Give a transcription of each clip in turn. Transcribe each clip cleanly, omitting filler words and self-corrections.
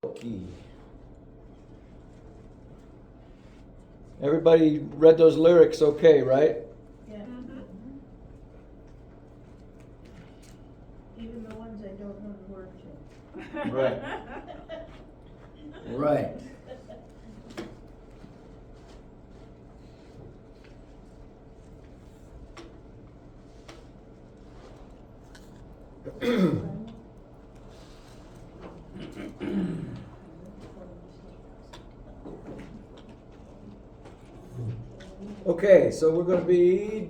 Key. Everybody read those lyrics okay, right? Yeah. Even the ones I don't know the words of. Right. Right. Okay, so we're going to be,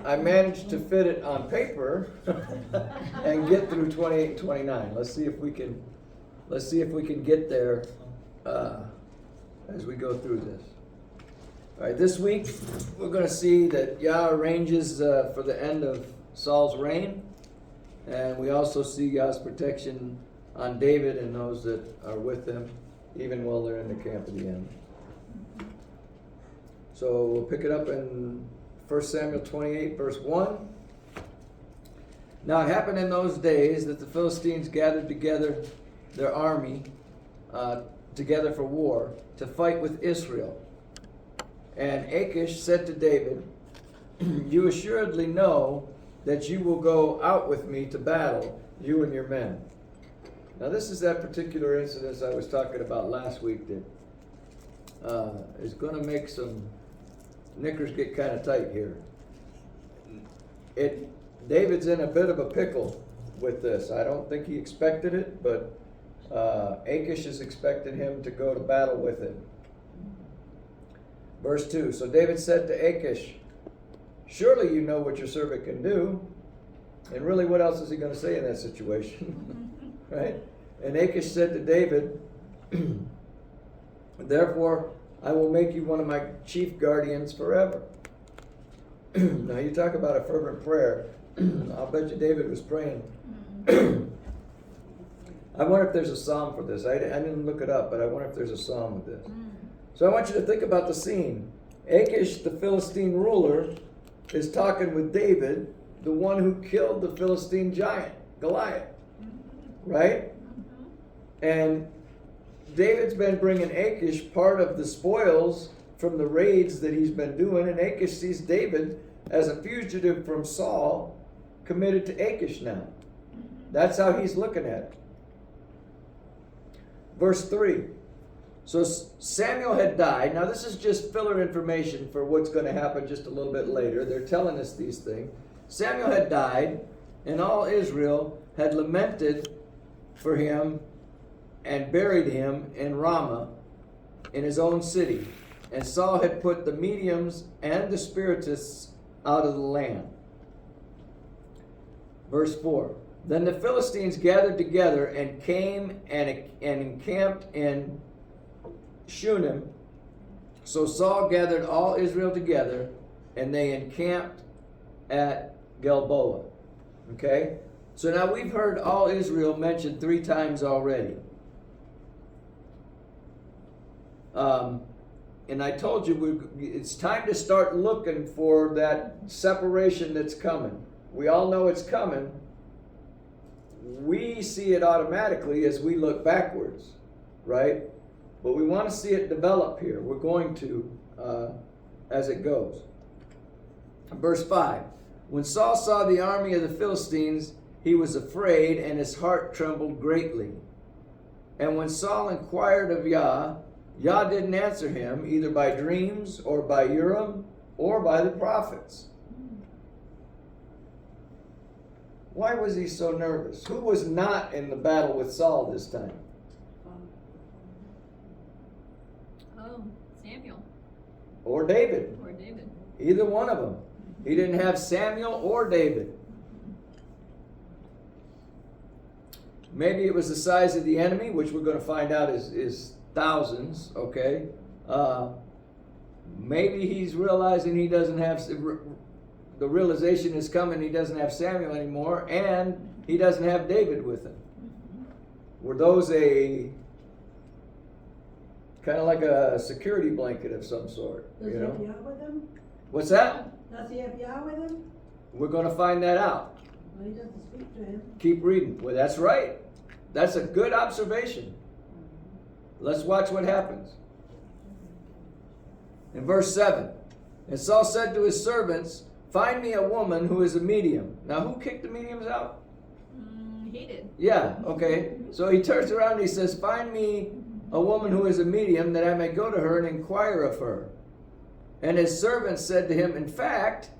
I managed to fit it on paper and get through 28 and 29. Let's see if we can get there as we go through this. All right, this week we're going to see that Yah arranges for the end of Saul's reign, and we also see Yah's protection on David and those that are with him, even while they're in the camp at the end. So we'll pick it up in 1 Samuel 28, verse 1. Now it happened in those days that the Philistines gathered together their army together for war to fight with Israel. And Achish said to David, "You assuredly know that you will go out with me to battle, you and your men." Now this is that particular incident I was talking about last week that is going to make some knickers get kind of tight here. David's in a bit of a pickle with this. I don't think he expected it, but Achish is expecting him to go to battle with him. Verse 2, so David said to Achish, "Surely you know what your servant can do." And really, what else is he going to say in that situation? Right? And Achish said to David, "Therefore, I will make you one of my chief guardians forever." Now you talk about a fervent prayer. I'll bet you David was praying. I wonder if there's a psalm for this. I didn't look it up, but I wonder if there's a psalm with this. So I want you to think about the scene. Achish, the Philistine ruler, is talking with David, the one who killed the Philistine giant, Goliath. Right? And David's been bringing Achish part of the spoils from the raids that he's been doing, and Achish sees David as a fugitive from Saul, committed to Achish now. That's how he's looking at it. Verse 3. So Samuel had died. Now this is just filler information for what's going to happen just a little bit later. They're telling us these things. Samuel had died, and all Israel had lamented for him and buried him in Ramah, in his own city. And Saul had put the mediums and the spiritists out of the land. Verse 4. Then the Philistines gathered together and came and encamped in Shunem. So Saul gathered all Israel together, and they encamped at Gilboa. Okay? So now we've heard all Israel mentioned 3 times already. And I told you it's time to start looking for that separation that's coming. We all know it's coming. We see it automatically as we look backwards, right? But we want to see it develop here. We're going to as it goes. Verse 5. When Saul saw the army of the Philistines, he was afraid, and his heart trembled greatly. And when Saul inquired of Yah, Yah didn't answer him, either by dreams, or by Urim, or by the prophets. Why was he so nervous? Who was not in the battle with Saul this time? Oh, Samuel. Or David. Or David. Either one of them. He didn't have Samuel or David. Maybe it was the size of the enemy, which we're going to find out is thousands, okay? Maybe he's realizing he doesn't have, the realization is coming, he doesn't have Samuel anymore, and he doesn't have David with him. Were those a kind of like a security blanket of some sort? Does he have Yah with him? What's that? Does he have Yah with him? We're going to find that out. Well, he doesn't speak to him. Keep reading. Well, that's right. That's a good observation. Let's watch what happens. In verse 7, and Saul said to his servants, find me a woman who is a medium. Now, who kicked the mediums out? He did. Yeah, okay. So he turns around and he says, find me a woman who is a medium, that I may go to her and inquire of her. And his servants said to him, in fact,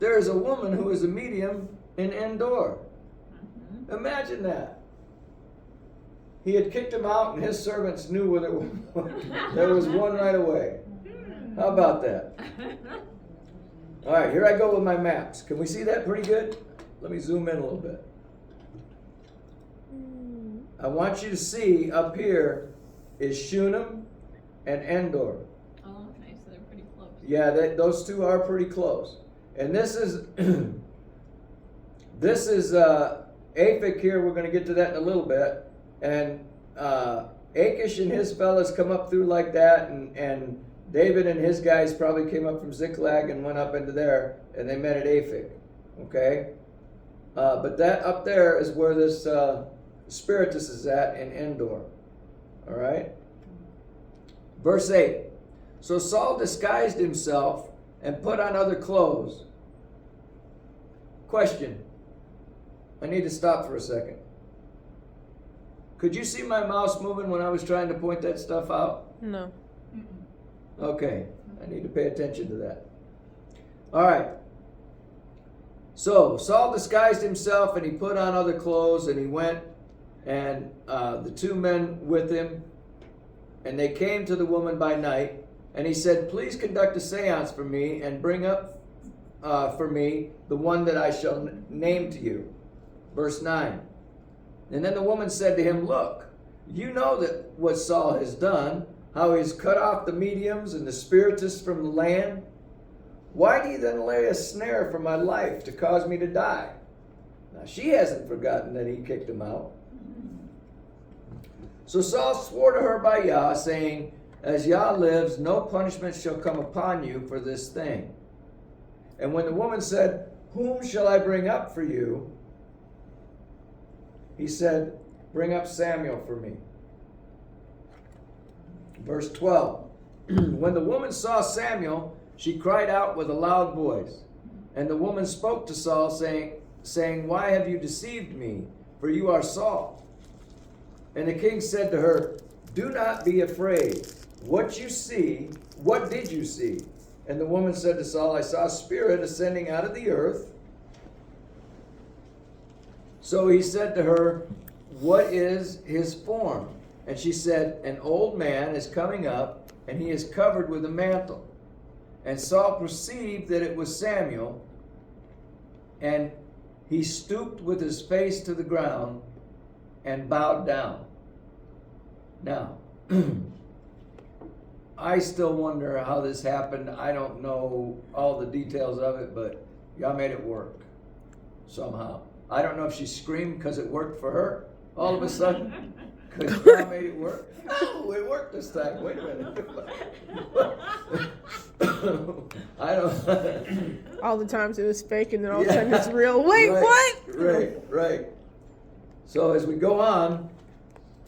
there is a woman who is a medium in Endor. Imagine that. He had kicked him out, and his servants knew where there was one right away. How about that? All right, here I go with my maps. Can we see that pretty good? Let me zoom in a little bit. I want you to see up here is Shunem and Endor. Oh, okay, so they're pretty close. Yeah, those two are pretty close. And this is this is Aphek here. We're going to get to that in a little bit. And Achish and his fellas come up through like that, and David and his guys probably came up from Ziklag and went up into there, and they met at Aphek. Okay? But that up there is where this Spiritus is at in Endor. All right? Verse 8. So Saul disguised himself and put on other clothes. Question. I need to stop for a second. Could you see my mouse moving when I was trying to point that stuff out? No. Okay. I need to pay attention to that. All right. So Saul disguised himself and he put on other clothes and he went, and the two men with him, and they came to the woman by night, and he said, please conduct a seance for me and bring up for me the one that I shall name to you. Verse 9. And then the woman said to him, look, you know that what Saul has done, how he's cut off the mediums and the spiritists from the land. Why do you then lay a snare for my life to cause me to die? Now she hasn't forgotten that he kicked him out. So Saul swore to her by Yah, saying, as Yah lives, no punishment shall come upon you for this thing. And when the woman said, whom shall I bring up for you? He said, bring up Samuel for me. Verse 12. When the woman saw Samuel, she cried out with a loud voice. And the woman spoke to Saul, saying, why have you deceived me? For you are Saul. And the king said to her, do not be afraid. What did you see? And the woman said to Saul, I saw a spirit ascending out of the earth. So he said to her, what is his form? And she said, an old man is coming up, and he is covered with a mantle. And Saul perceived that it was Samuel, and he stooped with his face to the ground and bowed down. Now, I still wonder how this happened. I don't know all the details of it, but Yah made it work somehow. I don't know if she screamed because it worked for her all of a sudden, because Yah made it work. Oh, it worked this time. Wait a minute. I don't. All the times it was fake, and then all of a sudden it's real. Wait, Right, what? Right. So as we go on,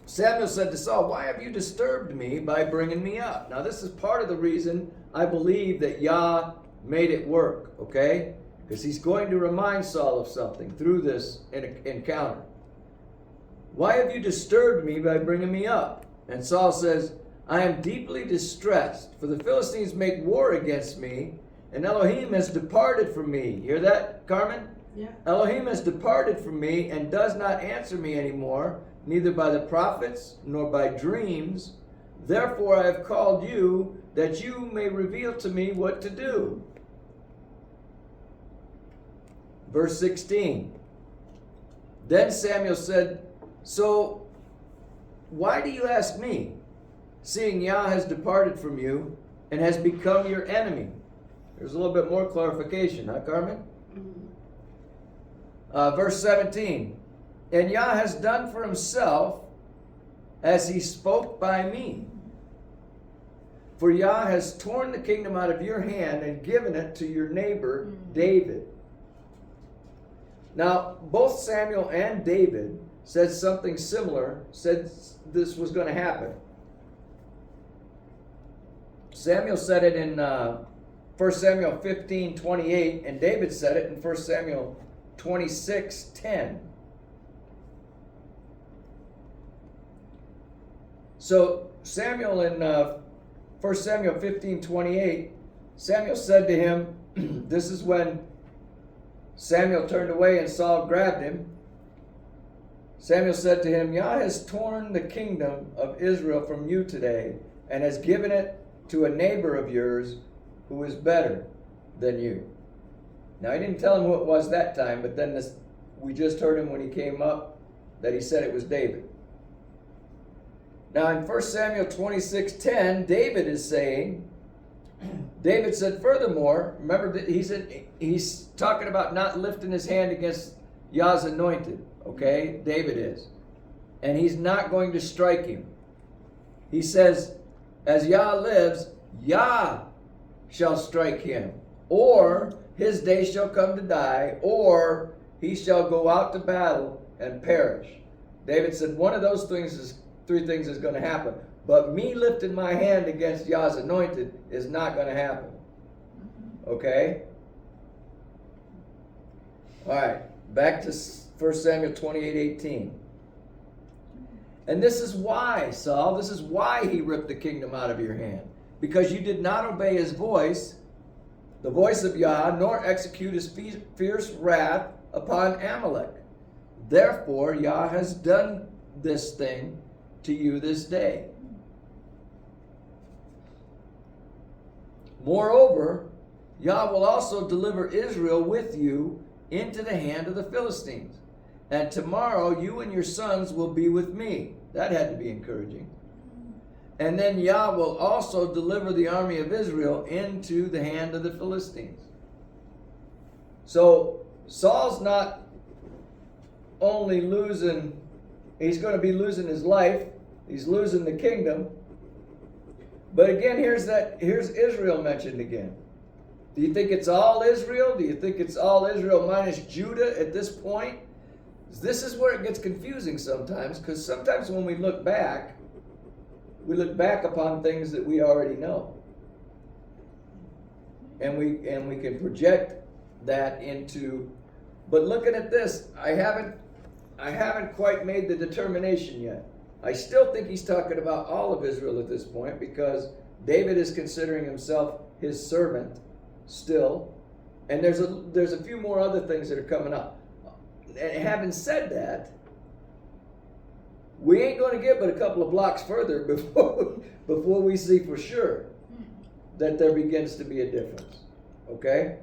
Samuel said to Saul, why have you disturbed me by bringing me up? Now this is part of the reason I believe that Yah made it work, okay? Because he's going to remind Saul of something through this encounter. Why have you disturbed me by bringing me up? And Saul says, I am deeply distressed, for the Philistines make war against me, and Elohim has departed from me. Hear that, Carmen? Yeah. Elohim has departed from me and does not answer me anymore, neither by the prophets nor by dreams. Therefore I have called you, that you may reveal to me what to do. Verse 16. Then Samuel said, so why do you ask me, seeing Yah has departed from you and has become your enemy? There's a little bit more clarification, huh, Carmen? Verse 17. And Yah has done for himself as he spoke by me. For Yah has torn the kingdom out of your hand and given it to your neighbor David. Now, both Samuel and David said something similar, said this was going to happen. Samuel said it in 1 Samuel 15:28, and David said it in 1 Samuel 26:10. So Samuel in 1 Samuel 15:28, Samuel said to him, this is when Samuel turned away and Saul grabbed him. Samuel said to him, Yah has torn the kingdom of Israel from you today and has given it to a neighbor of yours who is better than you. Now, he didn't tell him who it was that time, but then we just heard him when he came up that he said it was David. Now, in 1 Samuel 26:10, David is saying, David said, furthermore, remember that he's talking about not lifting his hand against Yah's anointed, okay? David is. And he's not going to strike him. He says, as Yah lives, Yah shall strike him, or his day shall come to die, or he shall go out to battle and perish. David said, one of those three things is going to happen. But me lifting my hand against Yah's anointed is not going to happen. Okay? All right. Back to 1 Samuel 28:18. And this is why, Saul, this is why he ripped the kingdom out of your hand. Because you did not obey his voice, the voice of Yah, nor execute his fierce wrath upon Amalek. Therefore, Yah has done this thing to you this day. Moreover, Yah will also deliver Israel with you into the hand of the Philistines. And tomorrow you and your sons will be with me. That had to be encouraging. And then Yah will also deliver the army of Israel into the hand of the Philistines. So Saul's not only losing, he's going to be losing his life, he's losing the kingdom. But again, here's Israel mentioned again. Do you think it's all Israel? Do you think it's all Israel minus Judah at this point? This is where it gets confusing sometimes, because sometimes when we look back upon things that we already know. And we can project that into, but looking at this, I haven't quite made the determination yet. I still think he's talking about all of Israel at this point, because David is considering himself his servant still. And there's a few more other things that are coming up. And having said that, we ain't going to get but a couple of blocks further before we see for sure that there begins to be a difference. Okay?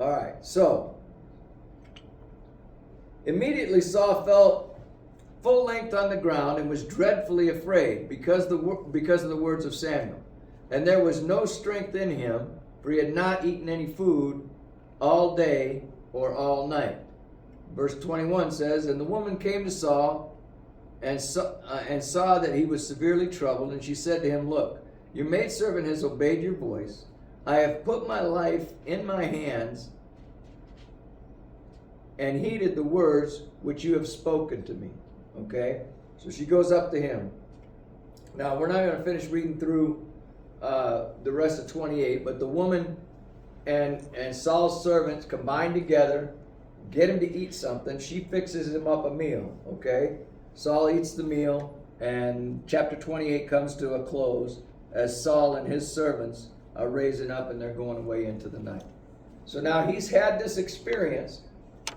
All right. So, immediately Saul fell full length on the ground and was dreadfully afraid because of the words of Samuel. And there was no strength in him, for he had not eaten any food all day or all night. Verse 21 says, and the woman came to Saul and saw that he was severely troubled, and she said to him, look, your maidservant has obeyed your voice. I have put my life in my hands and heeded the words which you have spoken to me. Okay? So she goes up to him. Now, we're not going to finish reading through the rest of 28, but the woman and Saul's servants combine together, get him to eat something. She fixes him up a meal, okay? Saul eats the meal, and chapter 28 comes to a close as Saul and his servants are raising up and they're going away into the night. So now he's had this experience.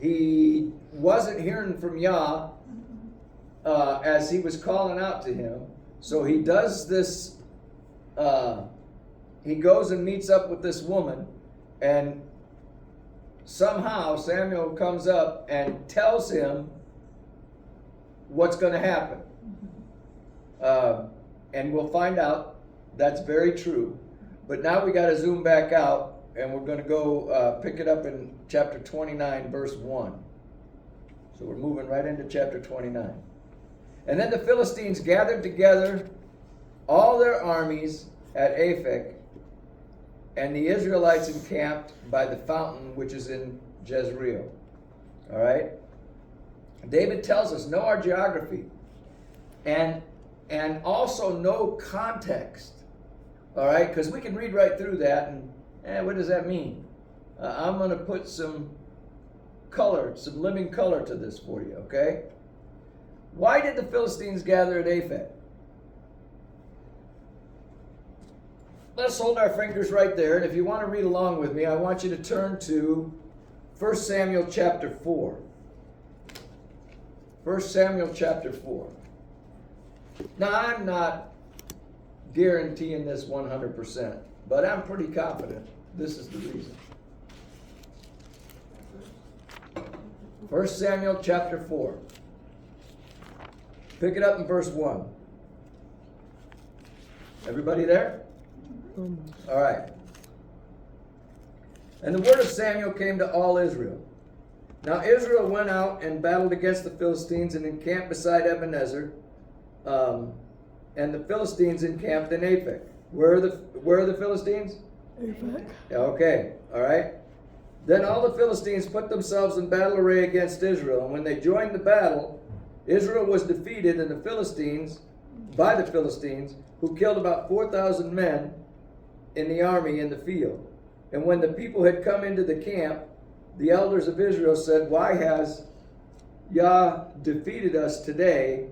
He wasn't hearing from Yah as he was calling out to him. So he does this, he goes and meets up with this woman, and somehow Samuel comes up and tells him what's going to happen. And we'll find out that's very true. But now we got to zoom back out, and we're going to go pick it up in chapter 29, verse 1. So we're moving right into chapter 29. And then the Philistines gathered together all their armies at Aphek, and the Israelites encamped by the fountain which is in Jezreel. All right? David tells us, know our geography, and also know context All right, because we can read right through that, and what does that mean? I'm going to put some color, some living color to this for you, okay? Why did the Philistines gather at Aphek? Let's hold our fingers right there, and if you want to read along with me, I want you to turn to 1 Samuel chapter 4. 1 Samuel chapter 4. Now, I'm not guaranteeing this 100%, but I'm pretty confident this is the reason. 1 Samuel chapter 4. Pick it up in verse 1. Everybody there? All right. And the word of Samuel came to all Israel. Now Israel went out and battled against the Philistines and encamped beside Ebenezer. And the Philistines encamped in Aphek. Where are the Philistines? Aphek. Okay, all right. Then all the Philistines put themselves in battle array against Israel. And when they joined the battle, Israel was defeated by the Philistines, who killed about 4,000 men in the army in the field. And when the people had come into the camp, the elders of Israel said, "Why has Yah defeated us today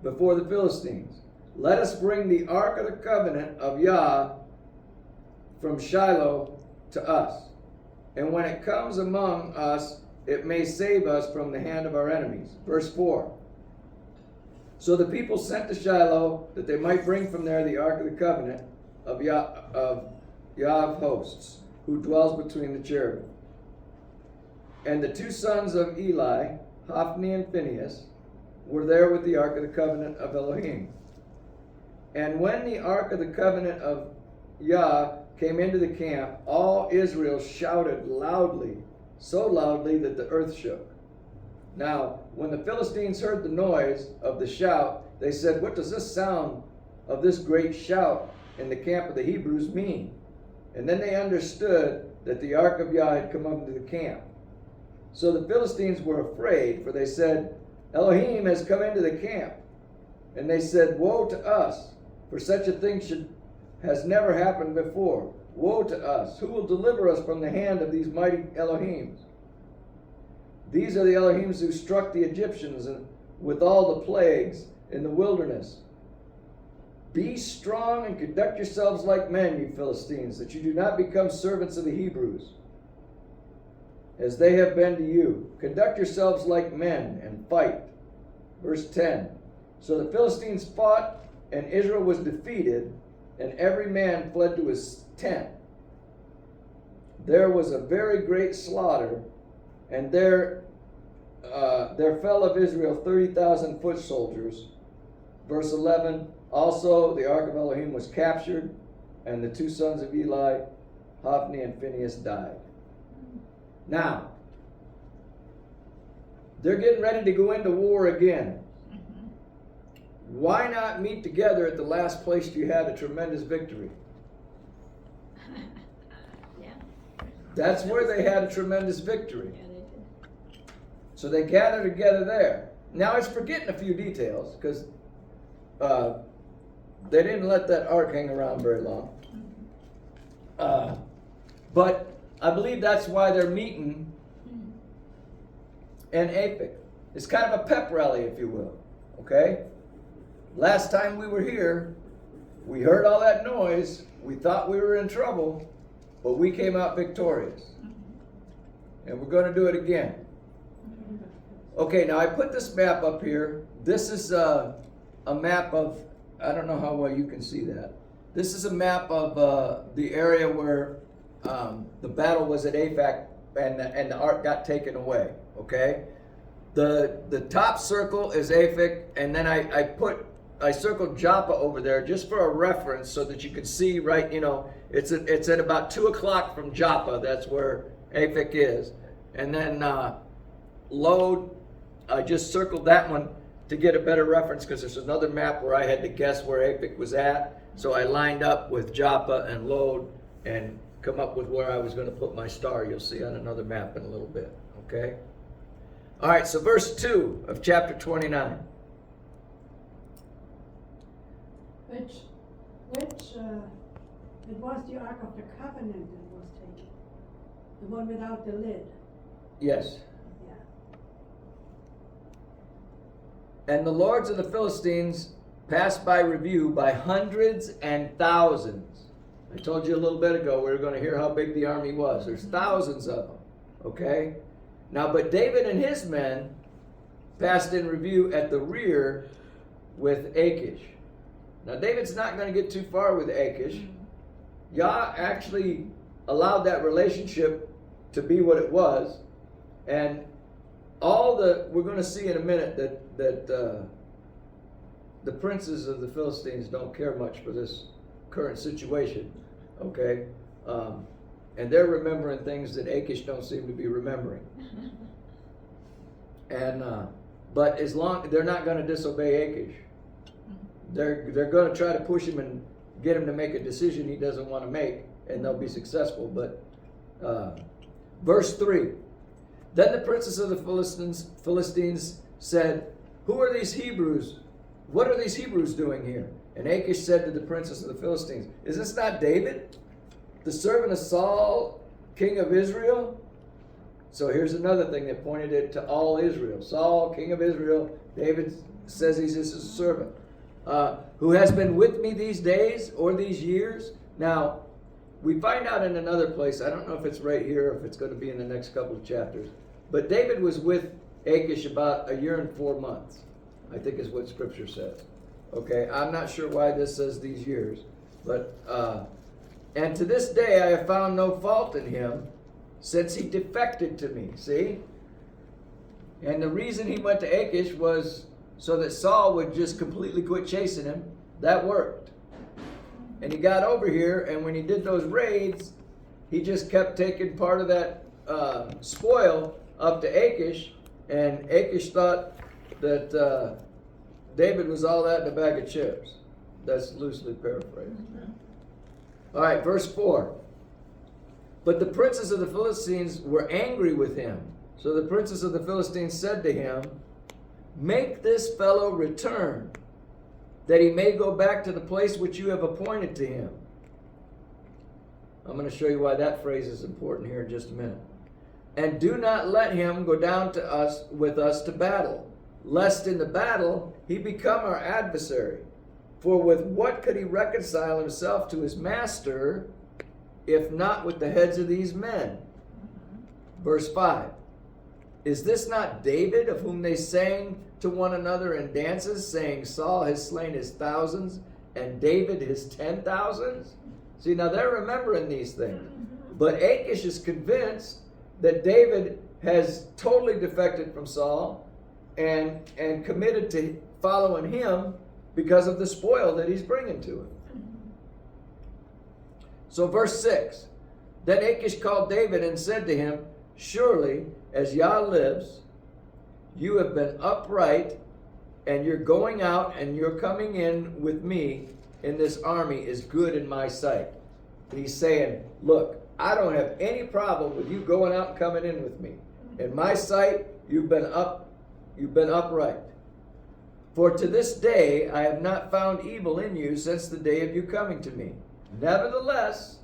before the Philistines? Let us bring the ark of the covenant of Yah from Shiloh to us. And when it comes among us, it may save us from the hand of our enemies." Verse 4. So the people sent to Shiloh that they might bring from there the ark of the covenant of Yah of hosts, who dwells between the cherubim. And the two sons of Eli, Hophni and Phinehas, were there with the ark of the covenant of Elohim. And when the ark of the covenant of Yah came into the camp, all Israel shouted loudly, so loudly that the earth shook. Now, when the Philistines heard the noise of the shout, they said, "What does this sound of this great shout in the camp of the Hebrews mean?" And then they understood that the ark of Yah had come up into the camp. So the Philistines were afraid, for they said, "Elohim has come into the camp." And they said, "Woe to us, for such a thing has never happened before. Woe to us! Who will deliver us from the hand of these mighty Elohims? These are the Elohims who struck the Egyptians with all the plagues in the wilderness. Be strong and conduct yourselves like men, you Philistines, that you do not become servants of the Hebrews, as they have been to you. Conduct yourselves like men and fight." Verse 10. So the Philistines fought, and Israel was defeated, and every man fled to his tent. There was a very great slaughter, and there fell of Israel 30,000 foot soldiers. Verse 11. Also the ark of Elohim was captured, and the two sons of Eli, Hophni and Phinehas, died. Now, they're getting ready to go into war again. Why not meet together at the last place you had a tremendous victory? Yeah. That's where they had a tremendous victory. Yeah, they did. So they gathered together there. Now it's forgetting a few details, because they didn't let that ark hang around very long. But I believe that's why they're meeting in Aphek. It's kind of a pep rally, if you will. Okay? Last time we were here, we heard all that noise. We thought we were in trouble, but we came out victorious. And we're going to do it again. Okay, now I put this map up here. This is a map of, I don't know how well you can see that. This is a map of the area where the battle was at Aphek and the ark got taken away. Okay? The top circle is Aphek, and then I circled Joppa over there just for a reference so that you can see, right, it's at about 2 o'clock from Joppa. That's where Aphek is. And then Lod, I just circled that one to get a better reference, because there's another map where I had to guess where Aphek was at. So I lined up with Joppa and Lod and come up with where I was going to put my star. You'll see on another map in a little bit. Okay? All right, so verse 2 of chapter 29. Which, it was the Ark of the Covenant that was taken. The one without the lid. Yes. Yeah. And the lords of the Philistines passed by review by hundreds and thousands. I told you a little bit ago we were going to hear how big the army was. There's thousands of them. Okay? Now, but David and his men passed in review at the rear with Achish. Now, David's not going to get too far with Achish. Yah actually allowed that relationship to be what it was. And we're going to see in a minute that the princes of the Philistines don't care much for this current situation. Okay? And they're remembering things that Achish don't seem to be remembering. And but as long they're not going to disobey Achish, they're going to try to push him and get him to make a decision he doesn't want to make, and they'll be successful. But verse 3: Then the princes of the Philistines said, "Who are these Hebrews? What are these Hebrews doing here?" And Achish said to the princes of the Philistines, "Is this not David, the servant of Saul, king of Israel?" So here's another thing that pointed it to all Israel. Saul, king of Israel. David says he's his servant. Who has been with me these days or these years? Now, we find out in another place, I don't know if it's right here or if it's going to be in the next couple of chapters, but David was with Achish about 1 year and 4 months, I think is what Scripture says. Okay, I'm not sure why this says these years, but, and to this day I have found no fault in him, since he defected to me, see? And the reason he went to Achish was so that Saul would just completely quit chasing him. That worked. And he got over here, and when he did those raids, he just kept taking part of that spoil up to Achish, and Achish thought that David was all that in a bag of chips. That's loosely paraphrased. All right, verse 4. But the princes of the Philistines were angry with him. So the princes of the Philistines said to him, "Make this fellow return, that he may go back to the place which you have appointed to him." I'm going to show you why that phrase is important here in just a minute. "And do not let him go down to us with us to battle, lest in the battle he become our adversary. For with what could he reconcile himself to his master, if not with the heads of these men?" Verse 5. "Is this not David, of whom they sang to one another in dances, saying, Saul has slain his thousands, and David his 10,000s? See, now they're remembering these things. But Achish is convinced that David has totally defected from Saul and committed to following him because of the spoil that he's bringing to him. So verse 6, "Then Achish called David and said to him, Surely, as Yah lives, you have been upright, and your going out and your coming in with me in this army is good in my sight." And he's saying, look, I don't have any problem with you going out and coming in with me. In my sight, you've been upright. For to this day I have not found evil in you since the day of you coming to me. Nevertheless,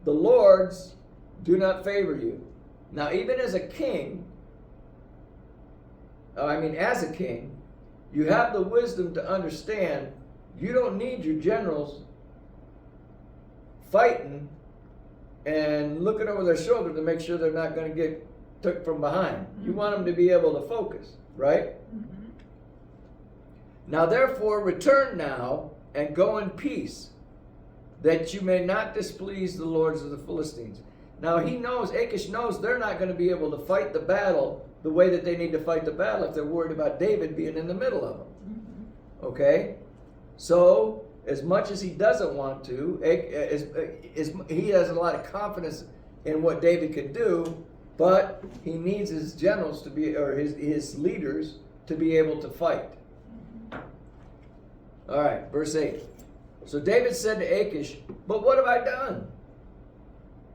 the lords do not favor you. Now, even as a king, as a king, you have the wisdom to understand you don't need your generals fighting and looking over their shoulder to make sure they're not going to get took from behind. You want them to be able to focus, right? "Now therefore return now and go in peace, that you may not displease the lords of the Philistines." Now Achish knows they're not going to be able to fight the battle the way that they need to fight the battle if they're worried about David being in the middle of them. Okay? So, as much as he doesn't want to, he has a lot of confidence in what David can do, but he needs his generals to be, or his leaders to be able to fight. All right, verse 8. "So David said to Achish, But what have I done?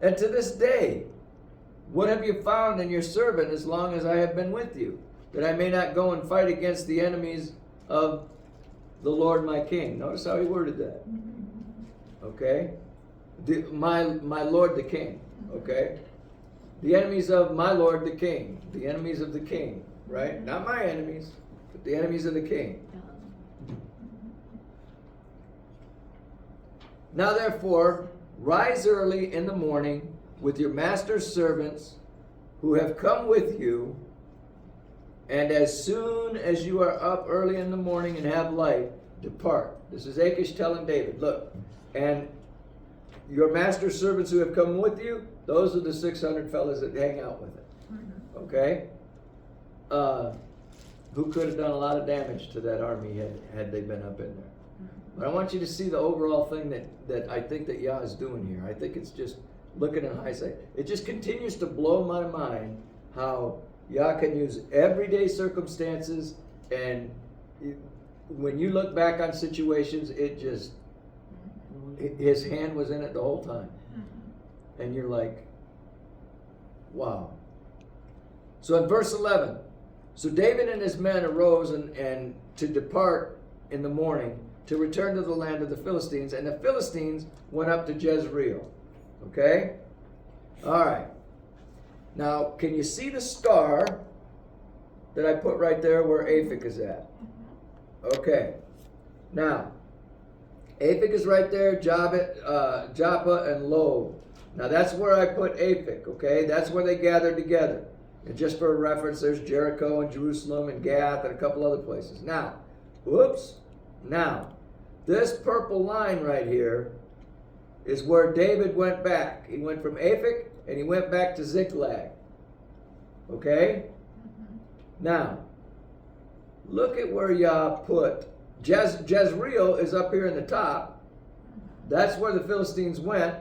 And to this day, what have you found in your servant as long as I have been with you, that I may not go and fight against the enemies of the Lord my king?" Notice how he worded that. okay? My Lord the King, okay? The enemies of my Lord the King, the enemies of the King, right? Not my enemies, but the enemies of the King. Now therefore, rise early in the morning with your master's servants who have come with you, and as soon as you are up early in the morning and have light, depart. This is Achish telling David, look, and your master's servants who have come with you, those are the 600 fellas that hang out with it. Okay? Who could have done a lot of damage to that army had they been up in there. But I want you to see the overall thing that I think that Yah is doing here. I think it's just looking in hindsight. It just continues to blow my mind how Yah can use everyday circumstances, and when you look back on situations, his hand was in it the whole time. And you're like, wow. So in verse 11, so David and his men arose and to depart in the morning to return to the land of the Philistines, and the Philistines went up to Jezreel. Okay? All right. Now, can you see the star that I put right there where Aphek is at? Okay. Now, Aphek is right there, Joppa and Lob. Now that's where I put Aphek, okay? That's where they gathered together. And just for a reference, there's Jericho and Jerusalem and Gath and a couple other places. Now, this purple line right here is where David went back. He went from Aphek and he went back to Ziklag. Okay? Now, look at where Yah put. Jezreel is up here in the top. That's where the Philistines went.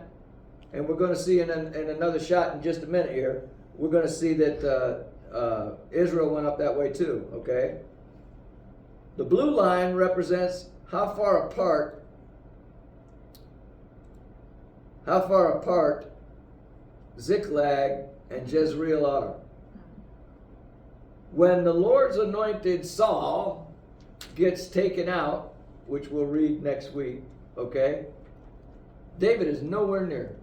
And we're going to see in another shot in just a minute here, we're going to see that Israel went up that way too, okay? The blue line represents how far apart Ziklag and Jezreel are. When the Lord's anointed Saul gets taken out, which we'll read next week, okay? David is nowhere near it.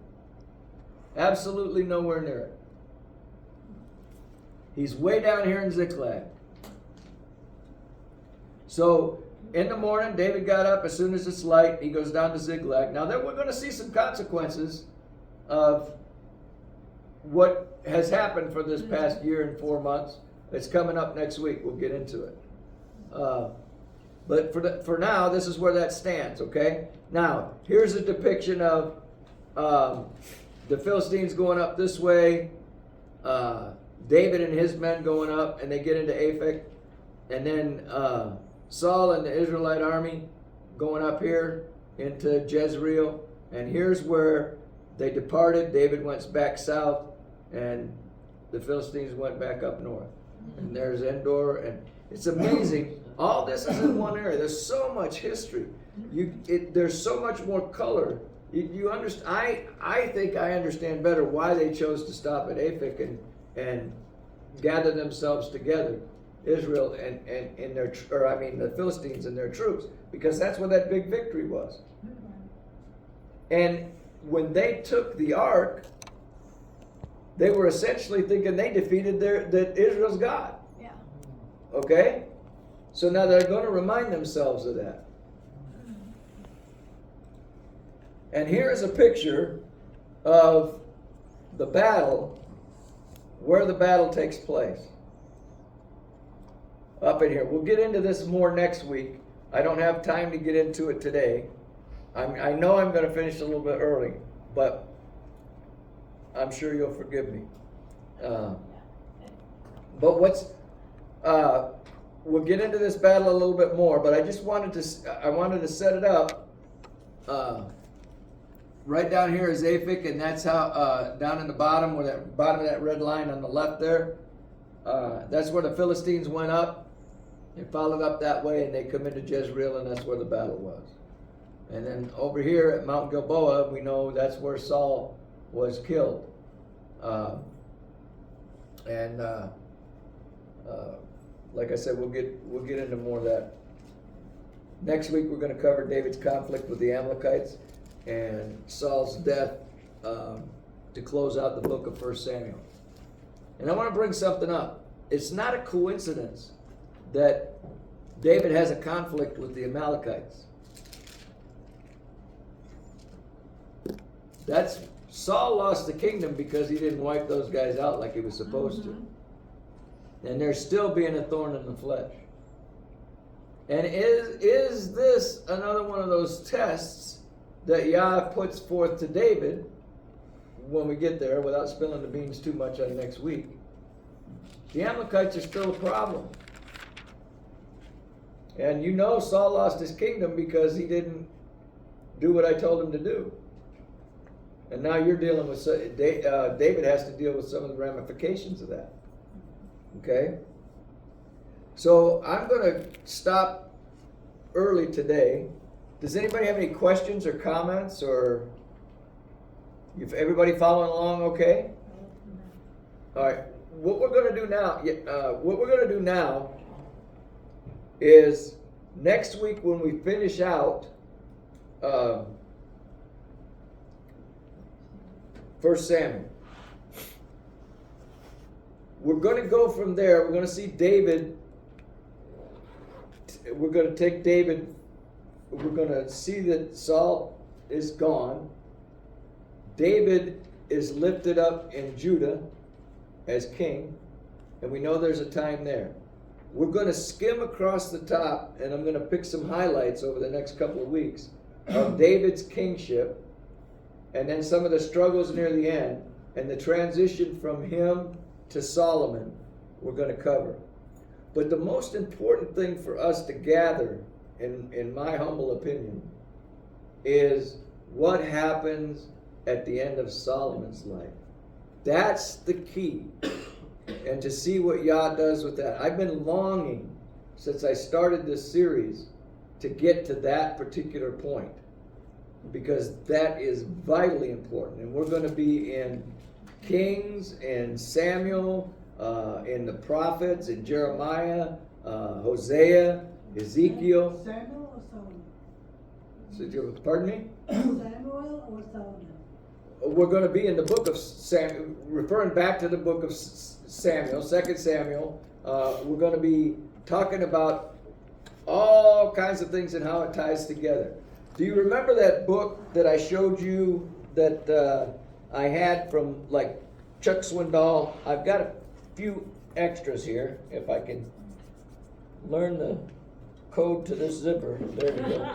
Absolutely nowhere near it. He's way down here in Ziklag. So, in the morning, David got up as soon as it's light. He goes down to Ziklag. Now, then we're going to see some consequences of what has happened for this past year and 4 months. It's coming up next week. We'll get into it. But for now, this is where that stands, okay? Now, here's a depiction of the Philistines going up this way, David and his men going up, and they get into Aphek, and then Saul and the Israelite army going up here into Jezreel, and here's where they departed. David went back south, and the Philistines went back up north. And there's Endor, and it's amazing. All this is in one area. There's so much history. There's so much more color. You understand? I think I understand better why they chose to stop at Aphek and gather themselves together, Israel and the Philistines and their troops, because that's where that big victory was. And when they took the ark, they were essentially thinking they defeated that Israel's God. Yeah. Okay? So now they're going to remind themselves of that. And here is a picture of the battle, where the battle takes place. Up in here. We'll get into this more next week. I don't have time to get into it today. I know I'm going to finish a little bit early, but I'm sure you'll forgive me. But we'll get into this battle a little bit more, but I wanted to set it up. Right down here is Aphek, and that's how, down in the bottom, where that bottom of that red line on the left there, that's where the Philistines went up. They followed up that way, and they come into Jezreel, and that's where the battle was. And then over here at Mount Gilboa, we know that's where Saul was killed. Like I said, we'll get into more of that. Next week we're going to cover David's conflict with the Amalekites. and Saul's death to close out the book of 1 Samuel. And I want to bring something up. It's not a coincidence that David has a conflict with the Amalekites. Saul lost the kingdom because he didn't wipe those guys out like he was supposed to. And they're still being a thorn in the flesh. And is this another one of those tests that Yah puts forth to David when we get there, without spilling the beans too much on next week? The Amalekites are still a problem. And you know Saul lost his kingdom because he didn't do what I told him to do. And now you're dealing with, David has to deal with some of the ramifications of that. Okay? So I'm going to stop early today. Does anybody have any questions or comments, or if everybody following along okay? All right. What we're going to do now, is next week when we finish out 1 Samuel. We're going to go from there. We're going to see David. We're going to take David. We're going to see that Saul is gone. David is lifted up in Judah as king. And we know there's a time there. We're going to skim across the top, and I'm going to pick some highlights over the next couple of weeks of David's kingship, and then some of the struggles near the end, and the transition from him to Solomon we're going to cover. But the most important thing for us to gather, in my humble opinion, is what happens at the end of Solomon's life. That's the key. And to see what Yah does with that. I've been longing since I started this series to get to that particular point, because that is vitally important. And we're going to be in Kings and Samuel, in the prophets, in Jeremiah, Hosea, Ezekiel. Samuel or Solomon? Pardon me? Samuel or Solomon? We're going to be in the book of Samuel, referring back to the book of Samuel, 2 Samuel. We're going to be talking about all kinds of things and how it ties together. Do you remember that book that I showed you that I had from like Chuck Swindoll? I've got a few extras here, if I can learn the code to this zipper. There we go.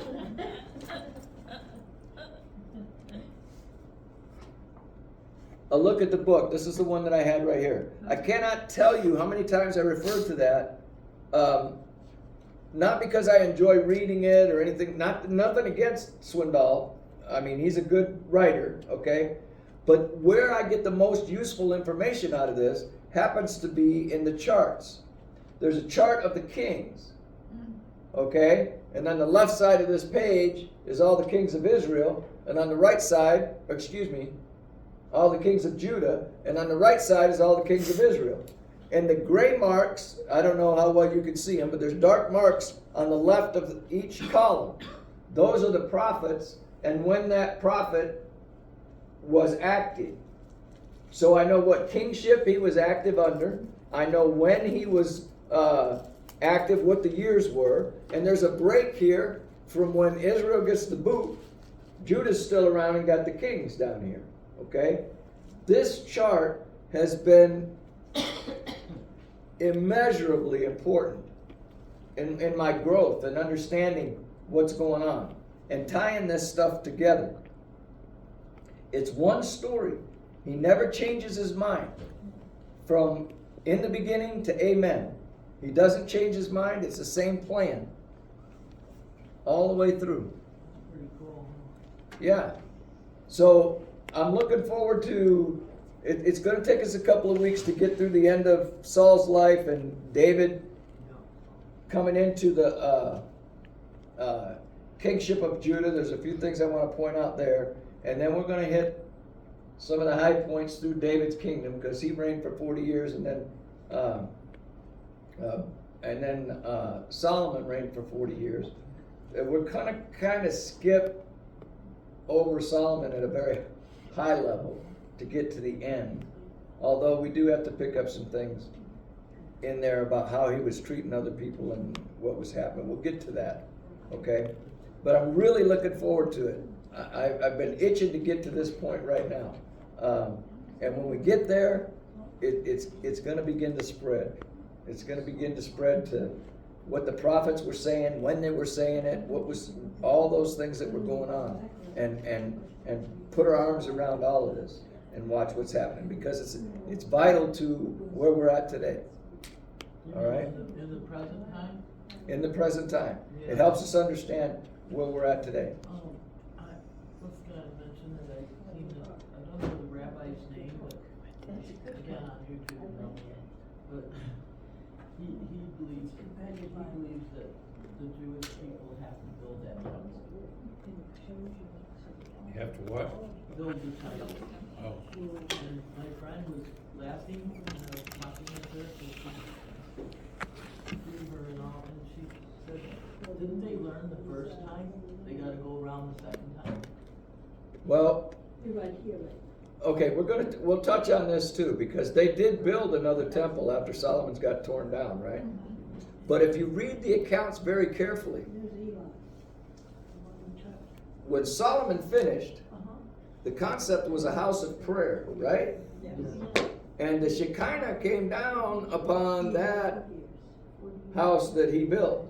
A look at the book. This is the one that I had right here. I cannot tell you how many times I referred to that. Not because I enjoy reading it or anything. Nothing against Swindoll. I mean, he's a good writer, okay? But where I get the most useful information out of this happens to be in the charts. There's a chart of the kings, okay? And on the left side of this page is all the kings of Israel. And on the right side, all the kings of Judah, and on the right side is all the kings of Israel. And the gray marks, I don't know how well you can see them, but there's dark marks on the left of each column. Those are the prophets, and when that prophet was active. So I know what kingship he was active under. I know when he was active, what the years were. And there's a break here from when Israel gets the boot. Judah's still around and got the kings down here. Okay? This chart has been immeasurably important in my growth and understanding what's going on and tying this stuff together. It's one story. He never changes his mind from in the beginning to amen. He doesn't change his mind. It's the same plan all the way through. Pretty cool. Yeah. So I'm looking forward to it. It's going to take us a couple of weeks to get through the end of Saul's life and David coming into the kingship of Judah. There's a few things I want to point out there. And then we're going to hit some of the high points through David's kingdom, because he reigned for 40 years, and then Solomon reigned for 40 years. And we're kind of skip over Solomon at a very high level to get to the end. Although we do have to pick up some things in there about how he was treating other people and what was happening. We'll get to that, okay? But I'm really looking forward to it. I've been itching to get to this point right now. And when we get there, it's going to begin to spread. It's going to begin to spread to what the prophets were saying, when they were saying it, what was all those things that were going on, and put our arms around all of this and watch what's happening, because it's vital to where we're at today. All right? In the present time? In the present time. It helps us understand where we're at today. I was gonna mention that I seen I don't know the rabbi's name, but again on YouTube, you know, but he believes that the Jewish people have to build that temple. You have to what? Build the temple. Oh. And my friend was laughing when I was talking with her, so she gave her and all, and she said, didn't they learn the first time? They gotta go around the second time? Well, You're right here, right? okay, we'll touch on this too, because they did build another temple after Solomon's got torn down, right? But if you read the accounts very carefully, There's Eli. when Solomon finished, the concept was a house of prayer, right? And the Shekinah came down upon that house that he built.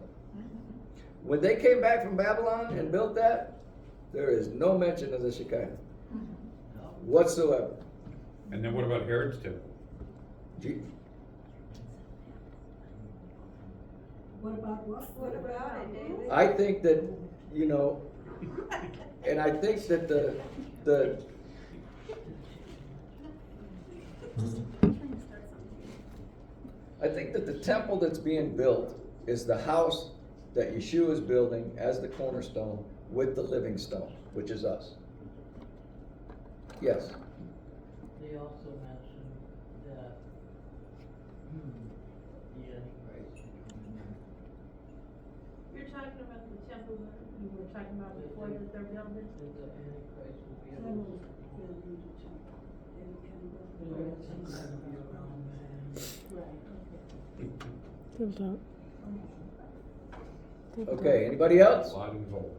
When they came back from Babylon and built that, there is no mention of the Shekinah whatsoever. And then what about Herod's temple? What about what? What about it, David? I think that, you know, and I think that the I think that the temple that's being built is the house that Yeshua is building as the cornerstone with the living stone, which is us. Yes. They also mentioned that, the Antichrist. You're talking about the temple that you were talking about before that they're building? That the Antichrist will be Some able of to. us building the temple. They can go There is some kind of be around Right, Build up. Okay, anybody else? A lot involved.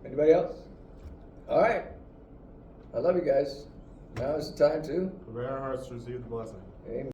Anybody else? All right. I love you guys. Now is the time to. Prepare our hearts to receive the blessing. Amen.